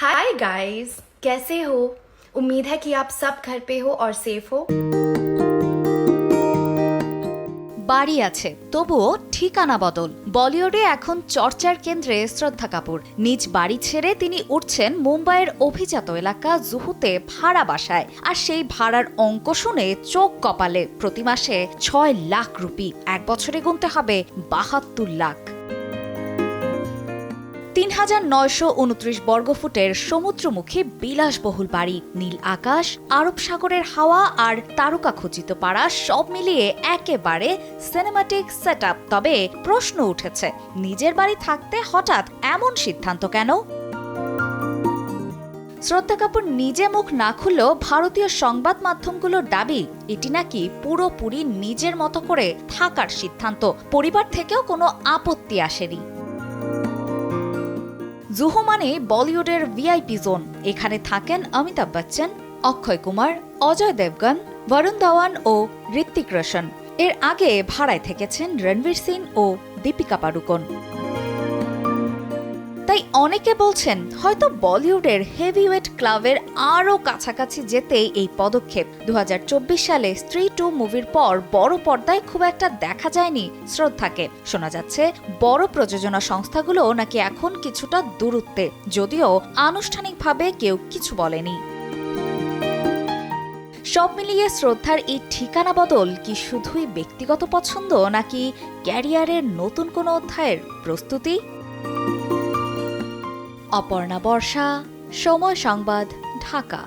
Hi guys, कैसे हो? उम्मीद है कि आप सब घर पे हो और सेफ हो। বাড়ি আছে তবুও ঠিকানা বদল। বলিউডে এখন চর্চার কেন্দ্রে শ্রদ্ধা কাপুর। নিজ বাড়ি ছেড়ে তিনি উঠছেন মুম্বাইয়ের অভিজাত এলাকা জুহুতে ভাড়া বাসায়। আর সেই ভাড়ার অঙ্ক শুনে চোখ কপালে। প্রতি মাসে ৬ লাখ রুপি, এক বছরে গুনতে হবে ৭২ লাখ। ৩,৯২৯ বর্গফুটের সমুদ্রমুখী বিলাসবহুল বাড়ি, নীল আকাশ, আরব সাগরের হাওয়া আর তারকাখচিত পাড়া সব মিলিয়ে একেবারে সিনেমাটিক সেটআপ। তবে প্রশ্ন উঠেছে, নিজের বাড়ি থাকতে হঠাৎ এমন সিদ্ধান্ত কেন? শ্রদ্ধা কাপুর নিজে মুখ না খুললেও ভারতীয় সংবাদ মাধ্যমগুলোর দাবি এটি নাকি পুরোপুরি নিজের মতো করে থাকার সিদ্ধান্ত। পরিবার থেকেও কোনো আপত্তি আসেনি। জুহু মানে বলিউডের ভিআইপি জোন। এখানে থাকেন অমিতাভ বচ্চন, অক্ষয় কুমার, অজয় দেবগন, বরুণ ধাওয়ান ও ঋত্বিক রোশন। এর আগে ভাড়ায় থেকেছেন রণবীর সিং ও দীপিকা পাড়ুকোন। তাই অনেকে বলছেন হয়তো বলিউডের হেভিওয়েট ক্লাবের আরও কাছাকাছি যেতেই এই পদক্ষেপ। ২০২৪ সালে স্ত্রী ২ মুভির পর বড় পর্দায় খুব একটা দেখা যায়নি শ্রদ্ধাকে। শোনা যাচ্ছে বড় প্রযোজনা সংস্থাগুলো নাকি এখন কিছুটা দূরত্বে, যদিও আনুষ্ঠানিকভাবে কেউ কিছু বলেনি। সব মিলিয়ে শ্রদ্ধার এই ঠিকানা বদল কি শুধুই ব্যক্তিগত পছন্দ, নাকি ক্যারিয়ারের নতুন কোনো অধ্যায়ের প্রস্তুতি? অপর্ণা বর্ষা, সময় সংবাদ, ঢাকা।